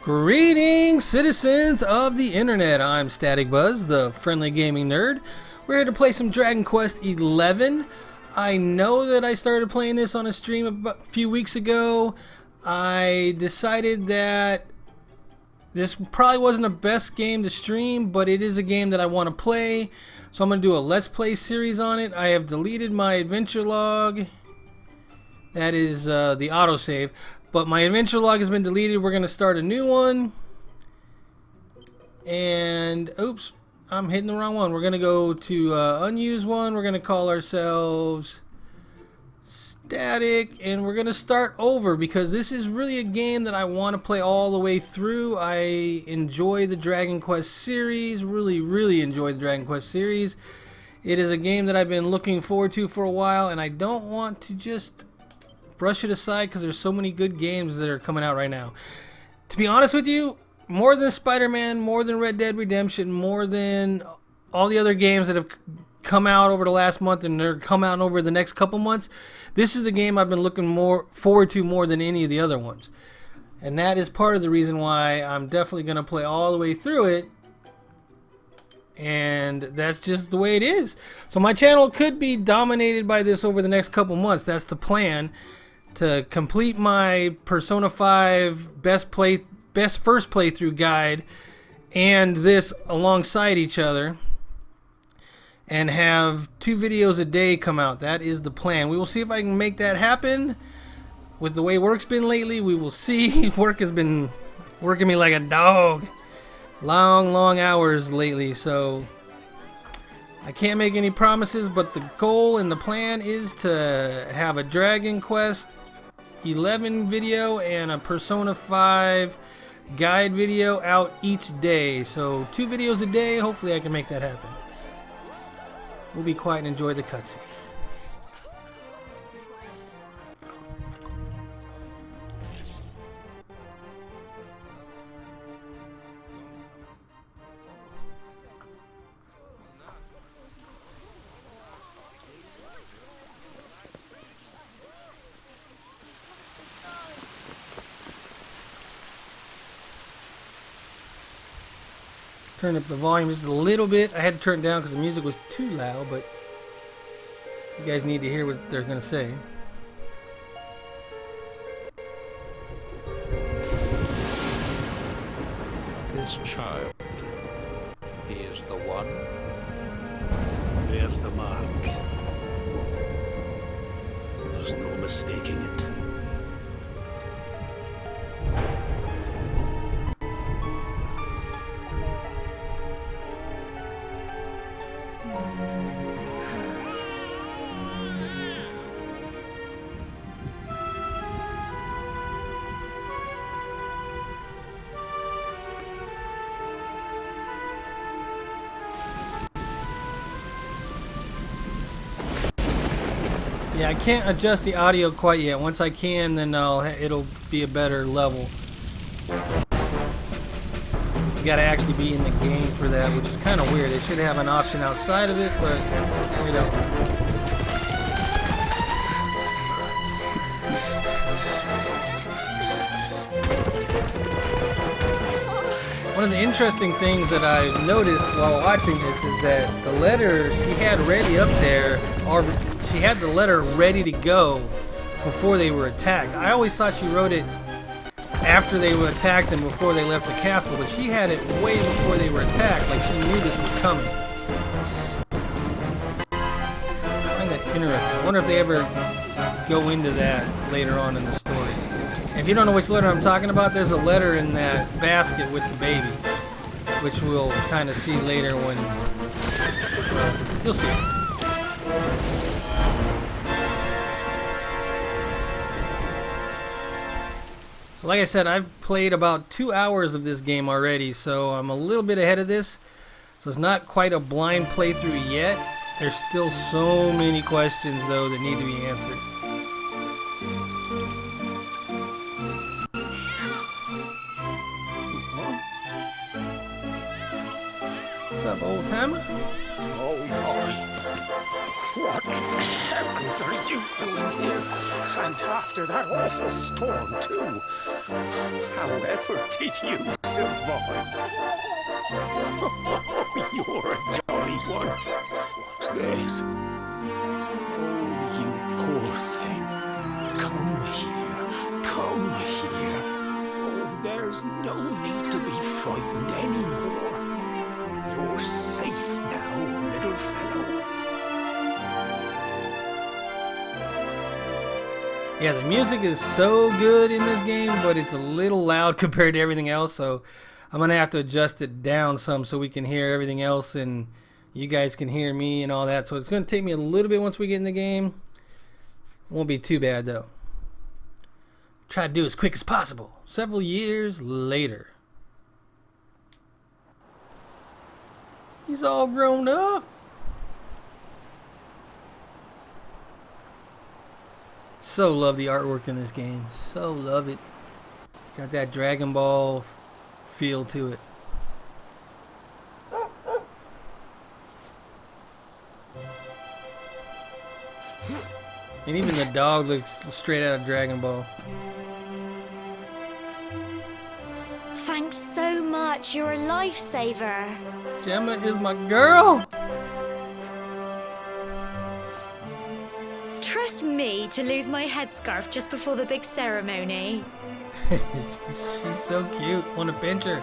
Greetings, citizens of the internet. I'm Static Buzz, the friendly gaming nerd. We're here to play some Dragon Quest XI. I know that I started playing this on a stream a few weeks ago. I decided that this probably wasn't the best game to stream, but it is a game that I want to play. So I'm going to do a Let's Play series on it. I have deleted my adventure log. That is the autosave. But my adventure log has been deleted. We're going to start a new one. And, oops, I'm hitting the wrong one. We're going to go to unused one. We're going to call ourselves Static. And we're going to start over because this is really a game that I want to play all the way through. I enjoy the Dragon Quest series. Really enjoy the Dragon Quest series. It is a game that I've been looking forward to for a while. And I don't want to just brush it aside because there's so many good games that are coming out right now. To be honest with you, more than Spider-Man, more than Red Dead Redemption, more than all the other games that have come out over the last month and they're come out over the next couple months, this is the game I've been looking forward to more than any of the other ones. And that is part of the reason why I'm definitely going to play all the way through it. And that's just the way it is. So my channel could be dominated by this over the next couple months. That's the plan. To complete my Persona 5 best first playthrough guide and this alongside each other and have 2 videos a day come out. That is the plan. We will see if I can make that happen. With the way work's been lately, we will see. Work has been working me like a dog. Long hours lately, so I can't make any promises, but the goal and the plan is to have a Dragon Quest 11 video and a Persona 5 guide video out each day. So 2 videos a day. Hopefully I can make that happen. We'll be quiet and enjoy the cutscene. Turn up the volume just a little bit. I had to turn it down because the music was too loud, but you guys need to hear what they're going to say. This child, he is the one. There's the mark. There's no mistaking it. Yeah, I can't adjust the audio quite yet. Once I can, then it'll be a better level. You gotta actually be in the game for that, which is kind of weird. They should have an option outside of it, but we don't. One of the interesting things that I noticed while watching this is that the letter she had ready up there, or she had the letter ready to go before they were attacked. I always thought she wrote it after they were attacked and before they left the castle, but she had it way before they were attacked, like she knew this was coming. I find that interesting. I wonder if they ever go into that later on in the story. If you don't know which letter I'm talking about, there's a letter in that basket with the baby, which we'll kind of see later when you'll see. So like I said, I've played about 2 hours of this game already, so I'm a little bit ahead of this. So it's not quite a blind playthrough yet. There's still so many questions though that need to be answered. What's up, old timer? Oh my. What in heavens are you doing here? And after that awful storm, too. However did you survive? You're a jolly one. What's this? Oh, you poor thing. Come here. Come here. Oh, there's no need to be frightened anymore. You're safe now, little fellow. Yeah, the music is so good in this game, but it's a little loud compared to everything else, so I'm going to have to adjust it down some so we can hear everything else and you guys can hear me and all that. So it's going to take me a little bit once we get in the game. Won't be too bad, though. Try to do as quick as possible. Several years later. He's all grown up. So love the artwork in this game. So love it. It's got that Dragon Ball feel to it. And even the dog looks straight out of Dragon Ball. Thanks so much. You're a lifesaver. Gemma is my girl. Trust me to lose my headscarf just before the big ceremony. She's so cute. Want to pinch her.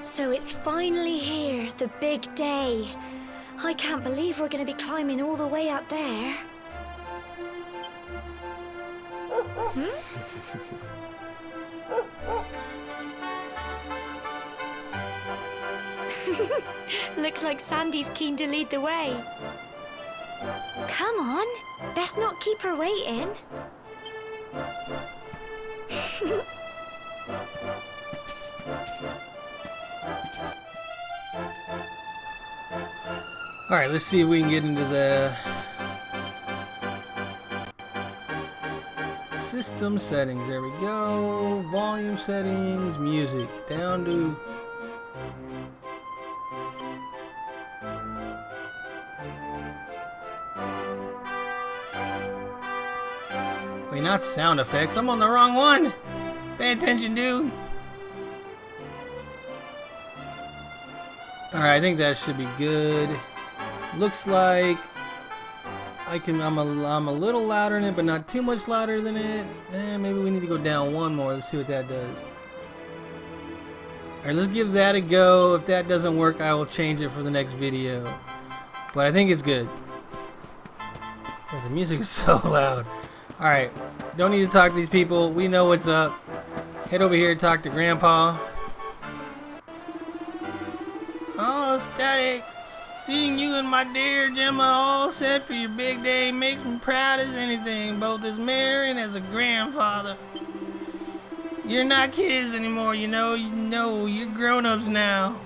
So it's finally here, the big day. I can't believe we're going to be climbing all the way up there. Looks like Sandy's keen to lead the way. Come on, best not keep her waiting. Alright, let's see if we can get into the system settings. There we go. Volume settings, music. Down to... Wait, not sound effects. I'm on the wrong one. Pay attention, dude. Alright, I think that should be good. Looks like I'm a little louder than it, but not too much louder than it. Maybe we need to go down one more. Let's see what that does. Alright, let's give that a go. If that doesn't work, I will change it for the next video. But I think it's good. The music is so loud. Alright, don't need to talk to these people. We know what's up. Head over here and talk to Grandpa. Oh, Static. Seeing you and my dear Gemma all set for your big day makes me proud as anything, both as mayor and as a grandfather. You're not kids anymore, you know, you're grown-ups now.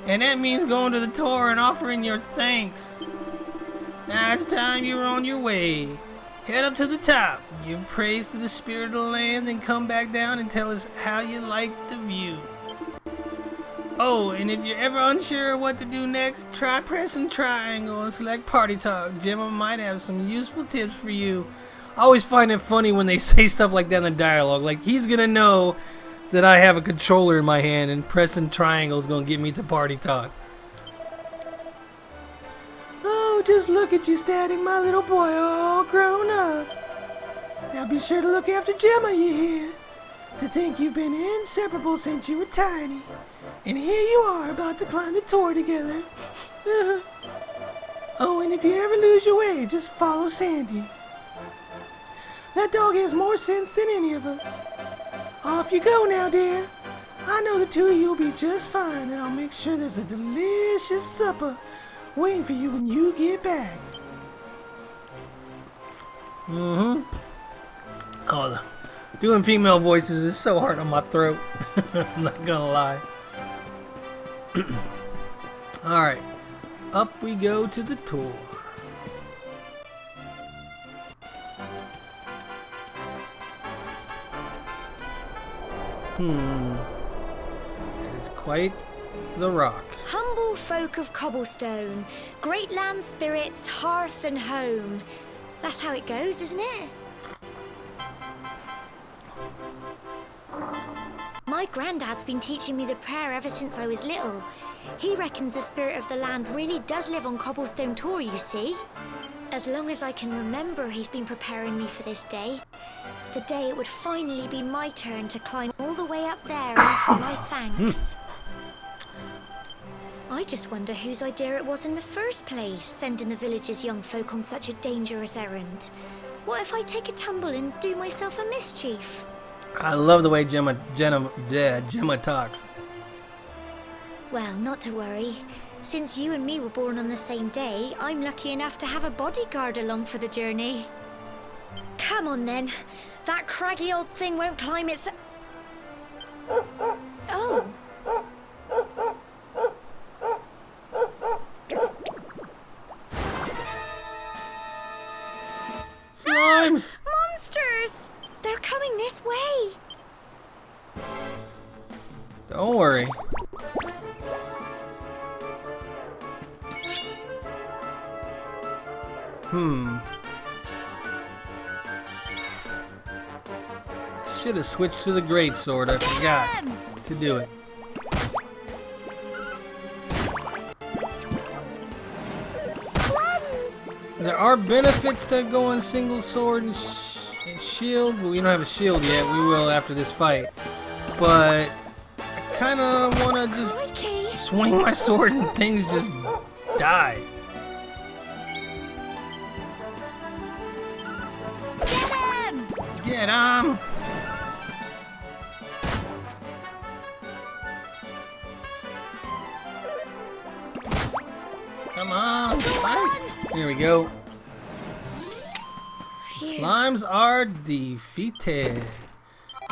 And that means going to the tour and offering your thanks. Now it's time you're on your way. Head up to the top, give praise to the spirit of the land, then come back down and tell us how you like the view. Oh, and if you're ever unsure what to do next, try pressing triangle and select Party Talk. Gemma might have some useful tips for you. I always find it funny when they say stuff like that in the dialogue. Like, he's gonna know that I have a controller in my hand and pressing triangle is gonna get me to Party Talk. Oh, just look at you, Static, my little boy, all grown up. Now be sure to look after Gemma, you hear? To think you've been inseparable since you were tiny. And here you are, about to climb the tour together. Oh, and if you ever lose your way, just follow Sandy. That dog has more sense than any of us. Off you go now, dear. I know the two of you will be just fine, and I'll make sure there's a delicious supper waiting for you when you get back. Oh, doing female voices is so hard on my throat. I'm not gonna lie. Alright, up we go to the tour. That is quite the rock. Humble folk of cobblestone, great land spirits, hearth and home. That's how it goes, isn't it? My granddad's been teaching me the prayer ever since I was little. He reckons the spirit of the land really does live on Cobblestone Tor, you see. As long as I can remember, he's been preparing me for this day. The day it would finally be my turn to climb all the way up there and offer my thanks. I just wonder whose idea it was in the first place, sending the village's young folk on such a dangerous errand. What if I take a tumble and do myself a mischief? I love the way Gemma talks. Well, not to worry. Since you and me were born on the same day, I'm lucky enough to have a bodyguard along for the journey. Come on then. That craggy old thing won't climb its... Oh. Slimes! Monsters! They're coming this way. Don't worry. Should have switched to the greatsword. I forgot to do it. There are benefits to going single sword and shield, but we don't have a shield yet. We will after this fight. But I kind of want to just swing my sword and things just die. Get him! Come on, fight! Here we go. Slimes are defeated.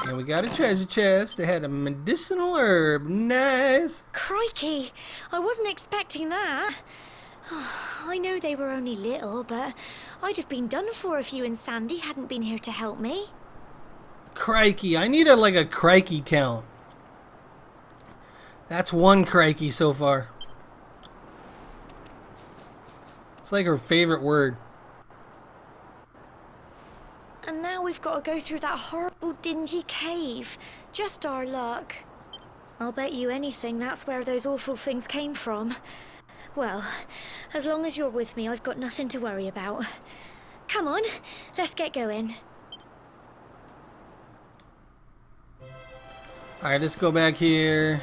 And we got a treasure chest. They had a medicinal herb. Nice. Crikey, I wasn't expecting that. I know they were only little, but I'd have been done for if you and Sandy hadn't been here to help me. Crikey, I need like a crikey count. That's one crikey so far. It's like her favorite word. And now we've got to go through that horrible dingy cave. Just our luck. I'll bet you anything that's where those awful things came from. Well, as long as you're with me, I've got nothing to worry about. Come on, let's get going. Alright, let's go back here.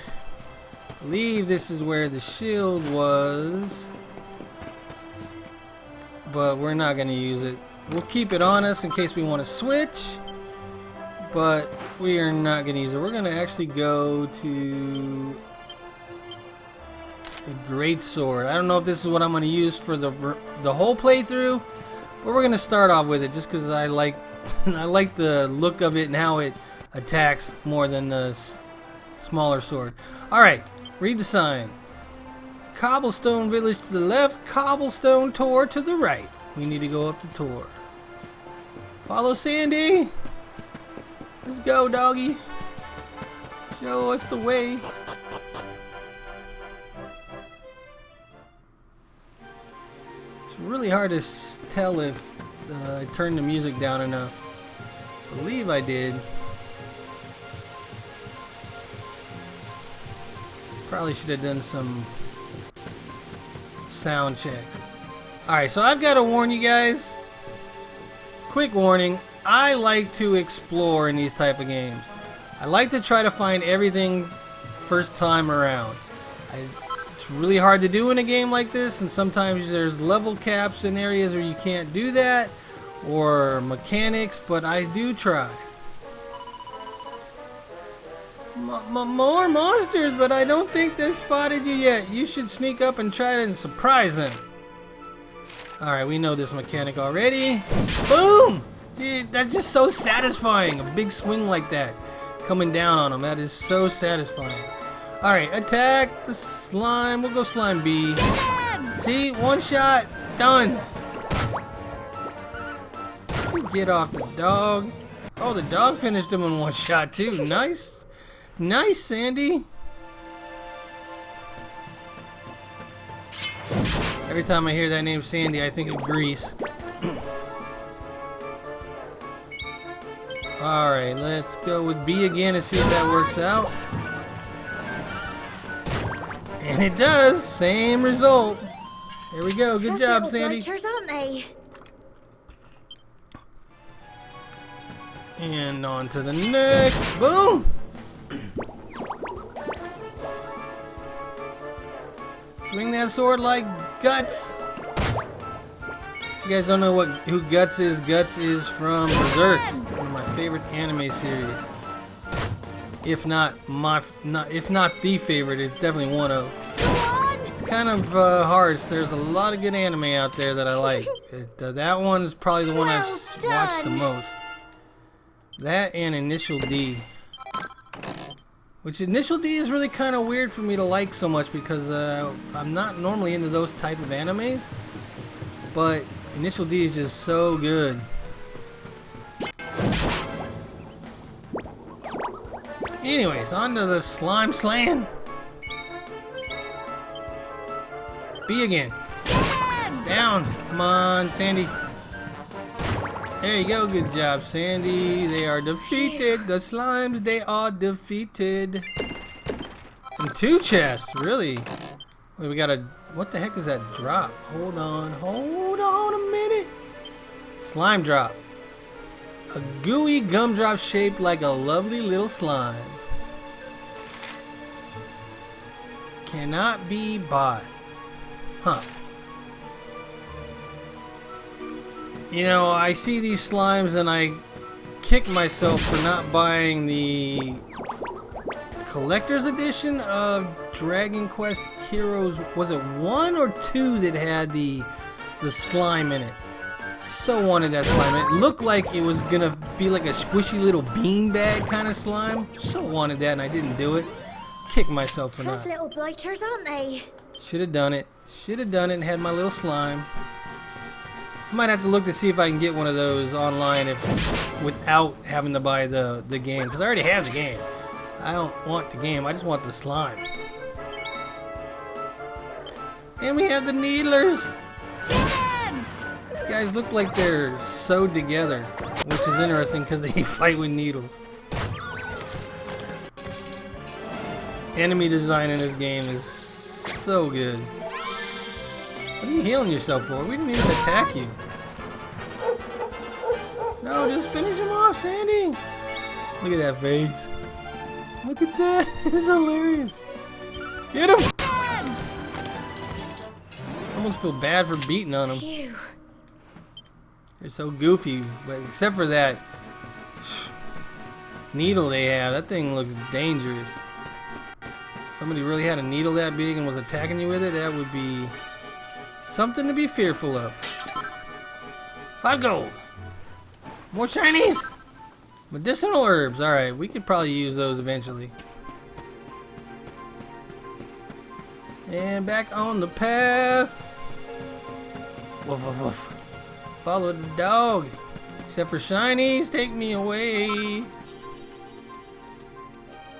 I believe this is where the shield was. But we're not going to use it. We'll keep it on us in case we want to switch. But we are not going to use it. We're going to actually go to the greatsword. I don't know if this is what I'm going to use for the whole playthrough. But we're going to start off with it just because I like I like the look of it and how it attacks more than the smaller sword. Alright, read the sign. Cobblestone Village to the left, Cobblestone Tor to the right. We need to go up the Tor. Follow Sandy. Let's go, doggy. Show us the way. It's really hard to tell if I turned the music down enough. I believe I did. Probably should have done some sound checks. Alright, so I've got to warn you guys. Quick warning. I like to explore in these type of games. I like to try to find everything first time around. It's really hard to do in a game like this, and sometimes there's level caps in areas where you can't do that, or mechanics, but I do try. More monsters, but I don't think they've spotted you yet. You should sneak up and try to surprise them. Alright, we know this mechanic already. Boom! See, that's just so satisfying. A big swing like that. Coming down on them. That is so satisfying. Alright, attack the slime. We'll go slime B. See? One shot. Done. Get off the dog. Oh, the dog finished him in one shot too. Nice. Nice, Sandy. Every time I hear that name Sandy, I think of Grease. Alright, let's go with B again and see if that works out. And it does. Same result. There we go. Good job, Sandy. Blighters, aren't they? And on to the next. Boom! Swing that sword like Guts. If you guys don't know who Guts is from Berserk, one of my favorite anime series. If not the favorite, it's definitely one of. It's kind of hard. There's a lot of good anime out there that I like. That one's probably the one I've watched the most. That and Initial D. Which Initial D is really kind of weird for me to like so much because I'm not normally into those type of animes. But Initial D is just so good. Anyways, on to the slime slaying. B again. Down. Come on, Sandy. There you go. Good job, Sandy. They are defeated. The slimes, they are defeated. And 2 chests, really? Wait, we got a... What the heck is that drop? Hold on a minute. Slime drop. A gooey gumdrop shaped like a lovely little slime. Cannot be bought. Huh. You know, I see these slimes and I kick myself for not buying the collector's edition of Dragon Quest Heroes. Was it 1 or 2 that had the slime in it? I so wanted that slime. It looked like it was gonna be like a squishy little beanbag kind of slime. So wanted that and I didn't do it. Kick myself for not. Tough little blighters, aren't they? Should have done it. Should have done it and had my little slime. Might have to look to see if I can get one of those online without having to buy the game, because I already have the game. I don't want the game, I just want the slime. And we have the needlers. These guys look like they're sewed together, which is interesting because they fight with needles. Enemy design in this game is so good. What are you healing yourself for? We didn't even attack you. No, just finish him off, Sandy. Look at that face. Look at that. It's hilarious. Get him. I almost feel bad for beating on him. Phew. They're so goofy, but except for that needle they have, that thing looks dangerous. If somebody really had a needle that big and was attacking you with it, that would be something to be fearful of. 5 gold. More shinies. Medicinal herbs. Alright, we could probably use those eventually. And back on the path. Woof, woof, woof. Follow the dog. Except for shinies, take me away.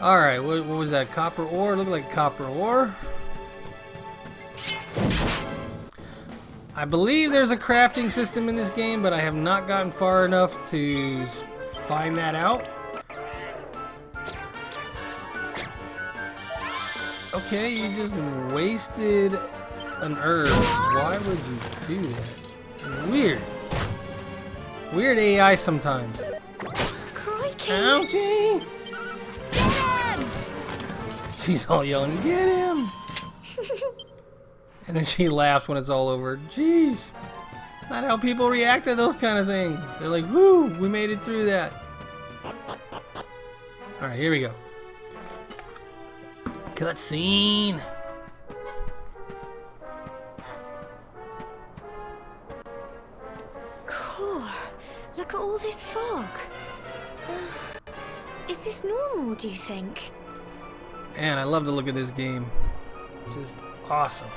Alright, what was that? Copper ore? Looked like copper ore. I believe there's a crafting system in this game, but I have not gotten far enough to find that out. Okay, you just wasted an herb. Why would you do that? Weird. Weird AI sometimes. Crikey! Ouchie! She's all yelling, get him! And then she laughs when it's all over. Jeez. It's not how people react to those kind of things. They're like, whoo, we made it through that. Alright, here we go. Cutscene. Cool. Look at all this fog. Is this normal, do you think? Man, I love to look at this game. Just awesome.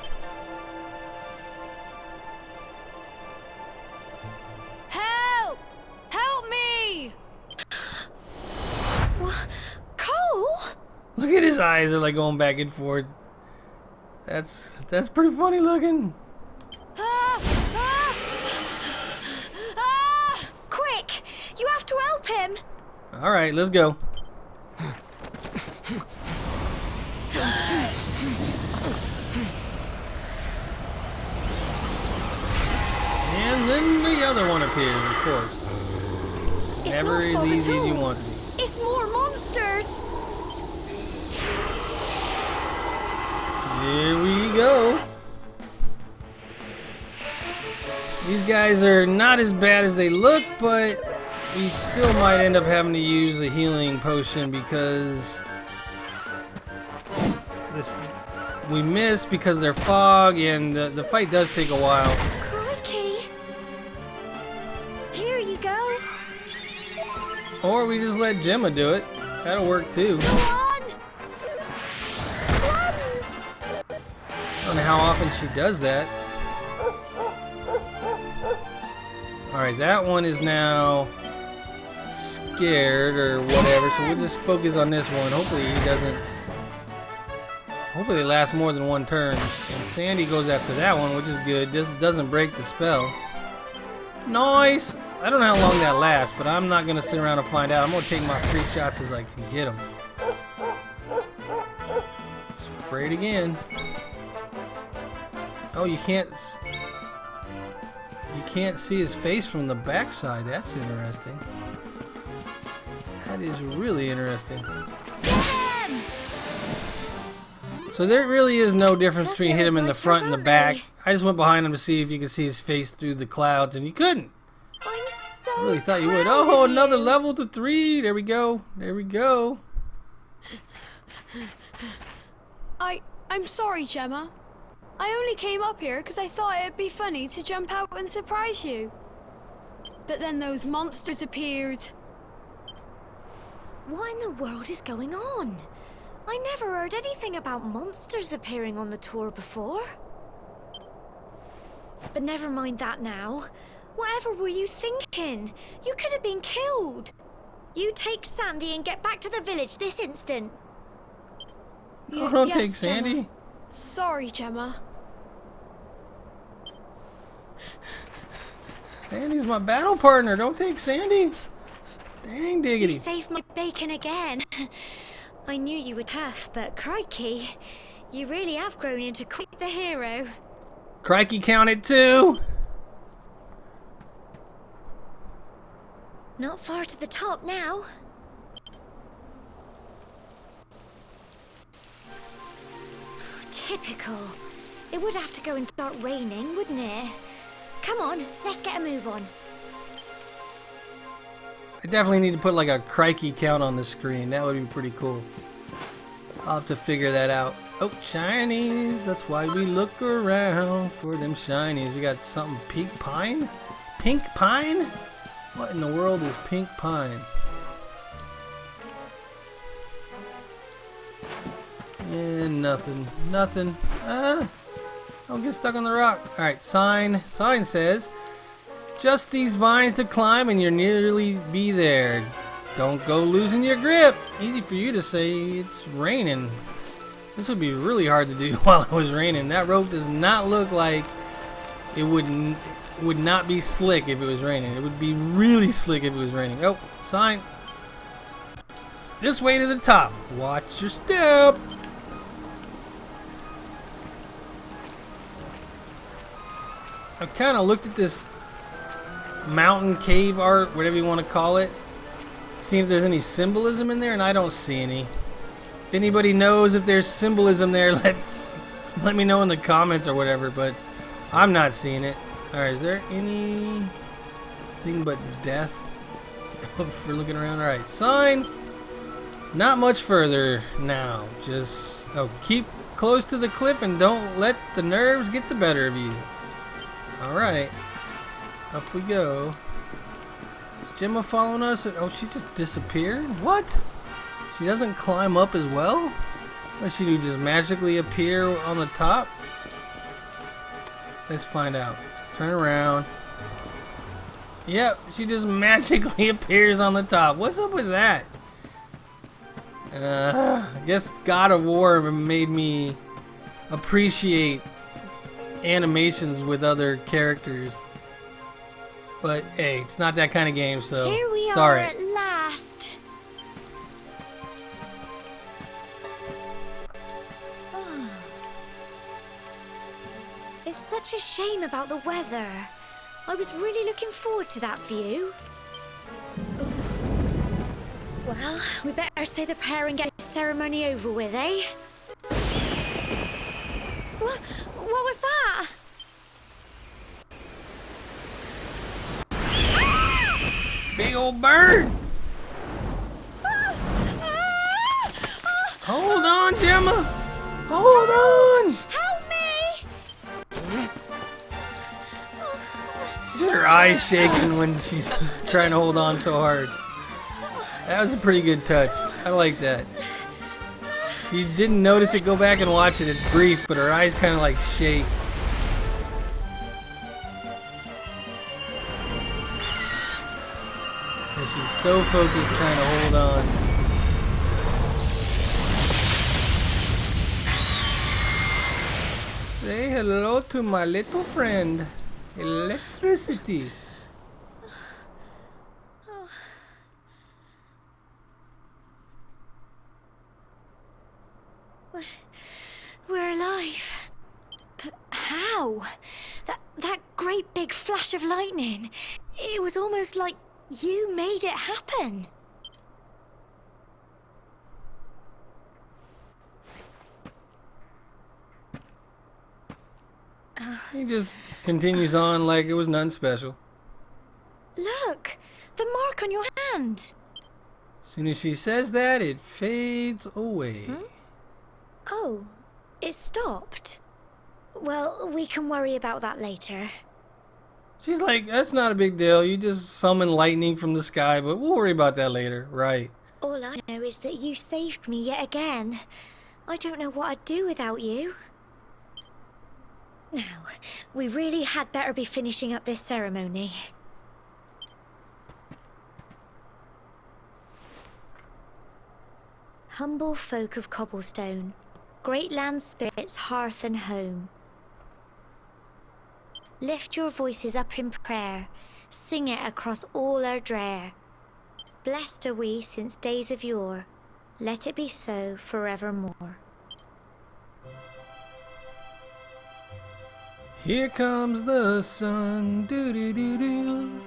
Help! Help me! What? Cole? Look at his eyes, they're like going back and forth. That's pretty funny looking. Quick! You have to help him! Alright, let's go. And then the other one appears, of course. It's never as easy as you want it to be. It's more monsters! Here we go. These guys are not as bad as they look, but we still might end up having to use a healing potion because we miss because they're fog, and the fight does take a while. Crikey! Here you go. Or we just let Gemma do it. That'll work too. Go on! Plums! I don't know how often she does that. Alright, that one is now scared or whatever, so we'll just focus on this one. Hopefully he doesn't... Hopefully it lasts more than one turn. And Sandy goes after that one, which is good. This doesn't break the spell. Nice! I don't know how long that lasts, but I'm not going to sit around and find out. I'm going to take my 3 shots as I can get them. It's afraid again. Oh, you can't see his face from the backside. That's interesting. That is really interesting. So there really is no difference between hit him in the front and the back. I just went behind him to see if you could see his face through the clouds, and you couldn't. I'm so I really thought you would. proud Oh, of another you. level to 3. There we go. There we go. I'm sorry, Gemma. I only came up here because I thought it'd be funny to jump out and surprise you. But then those monsters appeared. What in the world is going on? I never heard anything about monsters appearing on the tour before. But never mind that now. Whatever were you thinking? You could have been killed. You take Sandy and get back to the village this instant. Oh, don't Yes, take Sandy. Gemma. Sorry, Gemma. Sandy's my battle partner. Don't take Sandy. Dang You diggity. saved my bacon again. I knew you were tough, but crikey, you really have grown into quite the hero. Crikey counted 2. Not far to the top now. Typical. It would have to go and start raining, wouldn't it? Come on, let's get a move on. I definitely need to put like a crikey count on the screen. That would be pretty cool. I'll have to figure that out. Oh, shinies. That's why we look around for them shinies. We got something pink pine? Pink pine? What in the world is pink pine? And nothing. Nothing. Don't get stuck on the rock. Alright, sign. Sign says, just these vines to climb and you'll nearly be there. Don't go losing your grip. Easy for you to say. It's raining. This would be really hard to do while it was raining. That rope does not look like it would not be slick if it was raining. It would be really slick if it was raining. Oh, sign. This way to the top. Watch your step. I've kind of looked at this mountain cave art, whatever you want to call it. See if there's any symbolism in there, and I don't see any. If anybody knows if there's symbolism there, let me know in the comments or whatever, but I'm not seeing it. Alright, is there anything but death for looking around? Alright, sign. Not much further now. Just keep close to the cliff and don't let the nerves get the better of you. Alright. Up we go. Is Gemma following us? Oh, she just disappeared? What? She doesn't climb up as well? What does she do? Just magically appear on the top? Let's find out. Let's turn around. Yep, she just magically appears on the top. What's up with that? I guess God of War made me appreciate animations with other characters. But hey, it's not that kind of game, so Here we it's are alright. at last. Oh. It's such a shame about the weather. I was really looking forward to that view. Well, we better say the prayer and get the ceremony over with, eh? What was that? Big old bird! Hold on, Gemma! Hold on! Help me! Look at her eyes shaking when she's trying to hold on so hard. That was a pretty good touch. I like that. If you didn't notice it, go back and watch it. It's brief, but her eyes kind of like shake. Because she's so focused trying to hold on. Say hello to my little friend, Electricity. We're alive. But how? That great big flash of lightning. It was almost like you made it happen. He just continues on like it was nothing special. Look, the mark on your hand. As soon as she says that, it fades away. Oh, it stopped. Well, we can worry about that later. She's like, that's not a big deal. You just summon lightning from the sky, but we'll worry about that later. Right. All I know is that you saved me yet again. I don't know what I'd do without you. Now, we really had better be finishing up this ceremony. Humble folk of cobblestone, great land spirits, hearth and home. Lift your voices up in prayer, sing it across all our drear. Blessed are we since days of yore, let it be so forevermore. Here comes the sun, doo doo doo doo.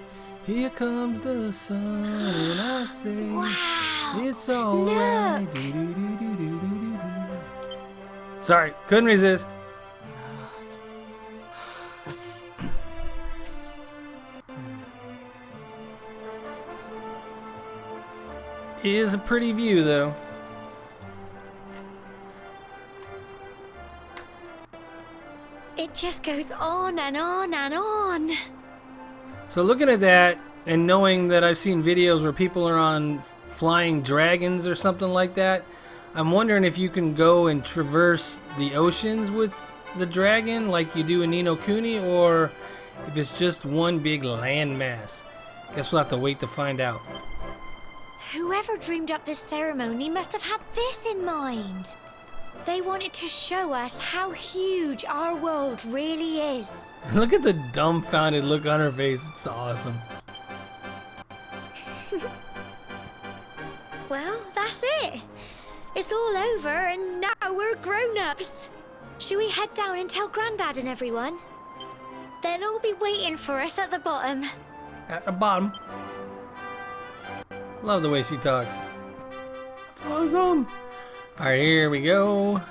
Here comes the sun, and I say, Wow! it's alright. Look! Doo doo doo doo doo doo doo. Sorry, couldn't resist. It is a pretty view, though. It just goes on and on and on. So looking at that and knowing that I've seen videos where people are on flying dragons or something like that, I'm wondering if you can go and traverse the oceans with the dragon like you do in Ni no Kuni, or if it's just one big landmass. Guess we'll have to wait to find out. Whoever dreamed up this ceremony must have had this in mind. They wanted to show us how huge our world really is. Look at the dumbfounded look on her face. It's awesome. Well, that's it. It's all over and now we're grown-ups. Should we head down and tell Grandad and everyone? They'll all be waiting for us at the bottom. At the bottom. Love the way she talks. It's awesome. Alright, here we go.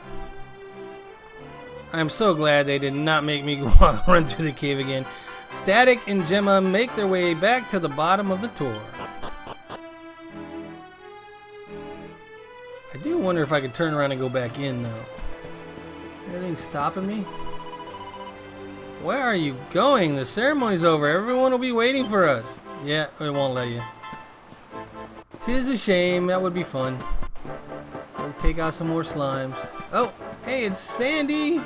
I'm so glad they did not make me run through the cave again. Static and Gemma make their way back to the bottom of the tour. I do wonder if I could turn around and go back in, though. Anything stopping me? Where are you going? The ceremony's over. Everyone will be waiting for us. Yeah, it won't let you. 'Tis a shame. That would be fun. Go take out some more slimes. Oh, hey, it's Sandy.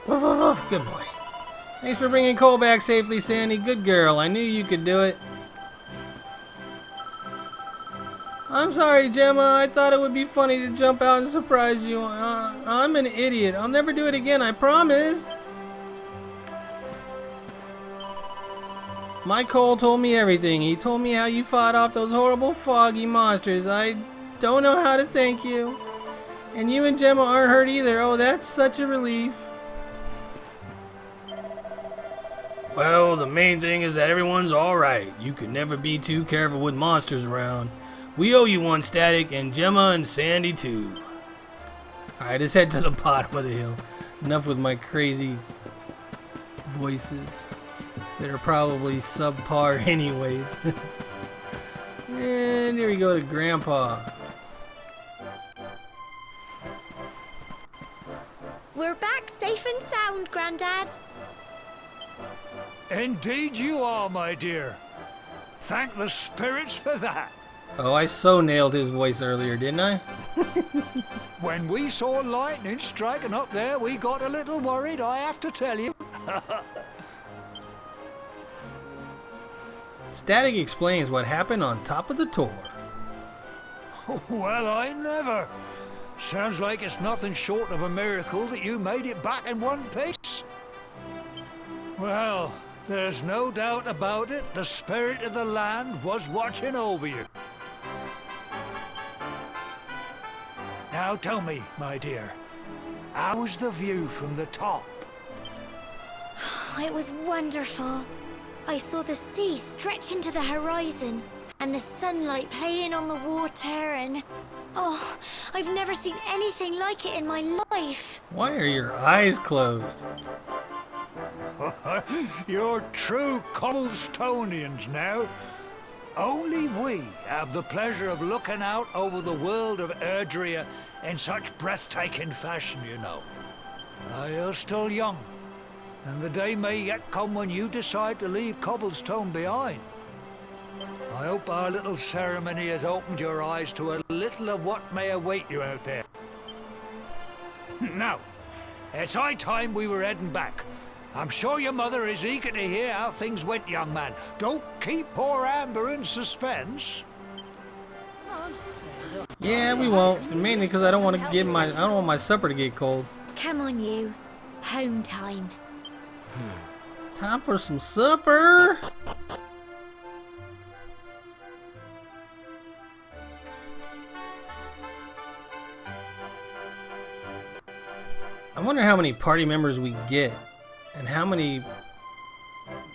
Woof, woof, woof. Good boy. Thanks for bringing Cole back safely, Sandy. Good girl. I knew you could do it. I'm sorry, Gemma. I thought it would be funny to jump out and surprise you. I'm an idiot. I'll never do it again, I promise. My Cole told me everything. He told me how you fought off those horrible foggy monsters. I don't know how to thank you. And you and Gemma aren't hurt either. Oh, that's such a relief. Well, the main thing is that everyone's alright. You can never be too careful with monsters around. We owe you one, Static, and Gemma and Sandy too. Alright, let's head to the bottom of the hill. Enough with my crazy voices that are probably subpar anyways. And here we go to Grandpa. We're back safe and sound, Grandad. Indeed you are, my dear. Thank the spirits for that. Oh, I so nailed his voice earlier, didn't I? When we saw lightning striking up there, we got a little worried, I have to tell you. Static explains what happened on top of the tour. Well, I never. Sounds like it's nothing short of a miracle that you made it back in one piece. Well, there's no doubt about it, the spirit of the land was watching over you. Now tell me, my dear, how was the view from the top? It was wonderful. I saw the sea stretch into the horizon and the sunlight playing on the water and... Oh, I've never seen anything like it in my life. Why are your eyes closed? You're true Cobblestonians now. Only we have the pleasure of looking out over the world of Erdrea in such breathtaking fashion, you know. Now, you're still young, and the day may yet come when you decide to leave Cobblestone behind. I hope our little ceremony has opened your eyes to a little of what may await you out there. Now, it's high time we were heading back. I'm sure your mother is eager to hear how things went, young man. Don't keep poor Amber in suspense. Yeah, we won't. Mainly because I don't want my supper to get cold. Come on, you. Home time. Time for some supper. I wonder how many party members we get and how many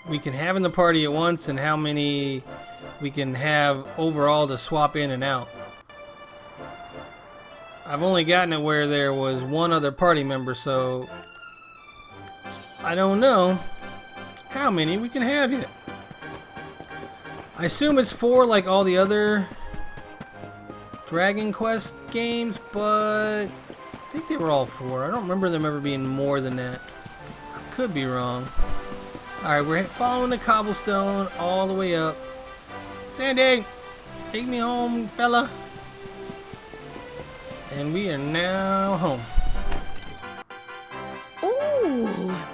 we can have in the party at once and how many we can have overall to swap in and out. I've only gotten it where there was one other party member, so I don't know how many we can have yet. I assume it's 4 like all the other Dragon Quest games, but I think they were all 4. I don't remember them ever being more than that. I could be wrong. Alright, we're following the cobblestone all the way up. Sandy, take me home, fella. And we are now home. Oh!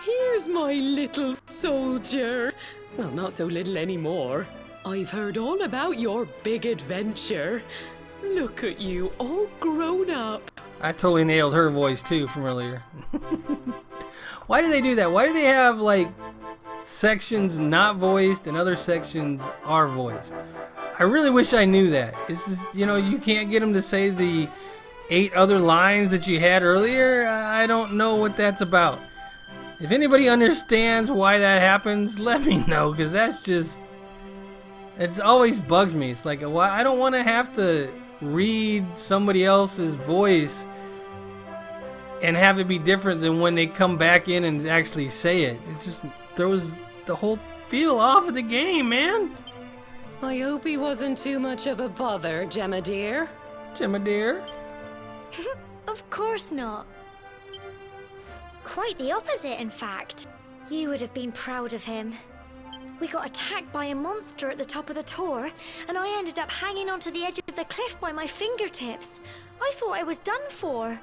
Here's my little soldier. Well, not so little anymore. I've heard all about your big adventure. Look at you, all grown up. I totally nailed her voice too from earlier. Why do they do that? Why do they have like sections not voiced and other sections are voiced? I really wish I knew that. It's just, you know, you can't get them to say the 8 other lines that you had earlier. I don't know what that's about. If anybody understands why that happens, let me know, because that's just, it always bugs me. It's like, I don't want to have to read somebody else's voice and have it be different than when they come back in and actually say it. It just throws the whole feel off of the game, man. I hope he wasn't too much of a bother, Gemma dear. Gemma dear. Of course not. Quite the opposite, in fact. You would have been proud of him. We got attacked by a monster at the top of the tor, and I ended up hanging onto the edge of the cliff by my fingertips. I thought I was done for.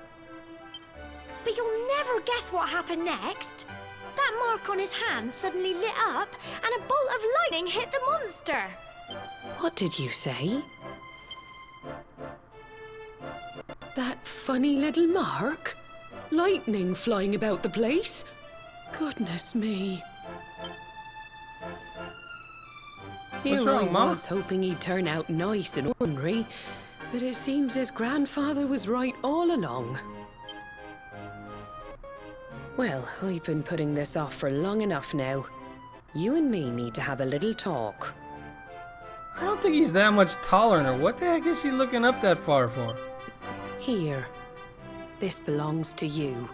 But you'll never guess what happened next. That mark on his hand suddenly lit up, and a bolt of lightning hit the monster. What did you say? That funny little mark? Lightning flying about the place? Goodness me. Here What's wrong, I Ma? was hoping he'd turn out nice and ornery, but it seems his grandfather was right all along. Well, I've been putting this off for long enough now. You and me need to have a little talk. I don't think he's that much taller than her. What the heck is she looking up that far for? Here. This belongs to you.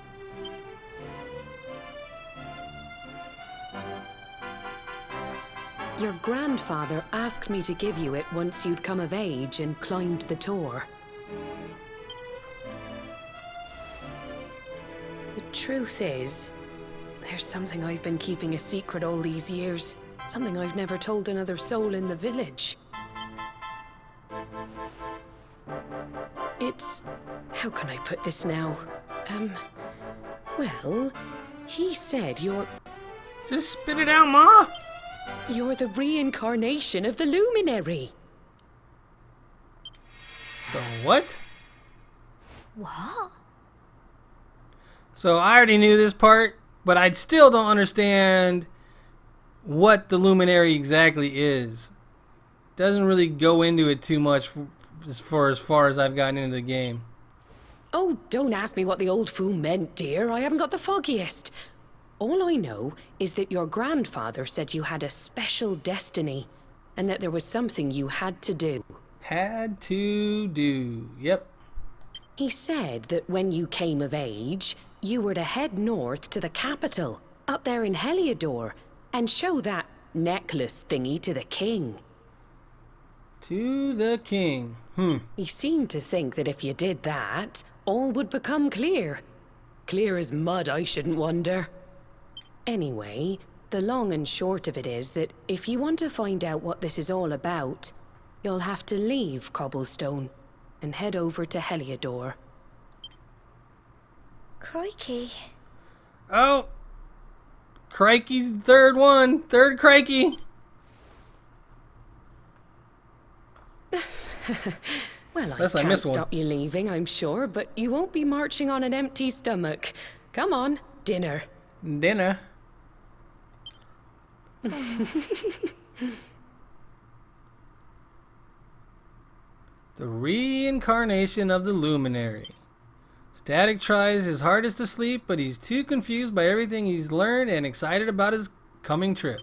Your grandfather asked me to give you it once you'd come of age and climbed the Tor. The truth is, there's something I've been keeping a secret all these years. Something I've never told another soul in the village. It's... how can I put this now? Well, he said you're Just spit it out, Ma! the reincarnation of the luminary. So what? What? So I already knew this part, but I still don't understand what the luminary exactly is. Doesn't really go into it too much as far as I've gotten into the game. Oh, don't ask me what the old fool meant, dear. I haven't got the foggiest. All I know is that your grandfather said you had a special destiny, and that there was something you had to do. Had to do. Yep. He said that when you came of age, you were to head north to the capital, up there in Heliodor, and show that necklace thingy to the king. To the king. He seemed to think that if you did that, all would become clear. Clear as mud, I shouldn't wonder. Anyway, the long and short of it is that if you want to find out what this is all about, you'll have to leave Cobblestone and head over to Heliodor. Crikey. Oh! Crikey, third crikey. Well, Unless I I can't missed one. stop you leaving, I'm sure, but you won't be marching on an empty stomach. Come on, dinner. Dinner. The reincarnation of the luminary. Static tries his hardest to sleep, but he's too confused by everything he's learned and excited about his coming trip.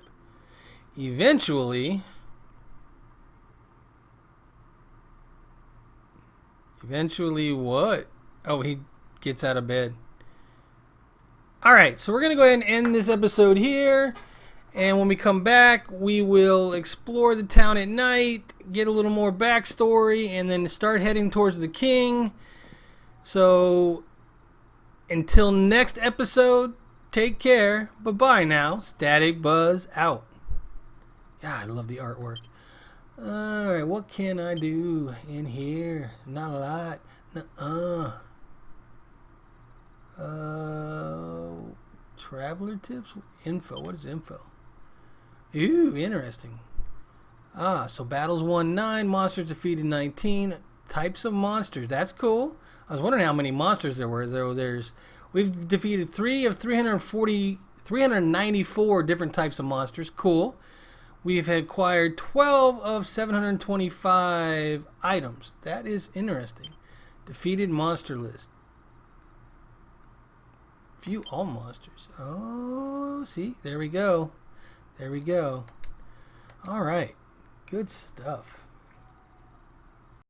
Eventually what? Oh, he gets out of bed. Alright, so we're going to go ahead and end this episode here. And when we come back, we will explore the town at night, get a little more backstory, and then start heading towards the king. So, until next episode, take care. Bye-bye now. Static Buzz out. Yeah, I love the artwork. Alright, what can I do in here? Not a lot. Traveler tips? Info. What is info? Ooh, interesting. So battles won 9, monsters defeated 19. Types of monsters. That's cool. I was wondering how many monsters there were. We've defeated 3 of 394 different types of monsters. Cool. We've acquired 12 of 725 items. That is interesting. Defeated monster list. View all monsters. Oh, see? There we go. There we go. All right. Good stuff.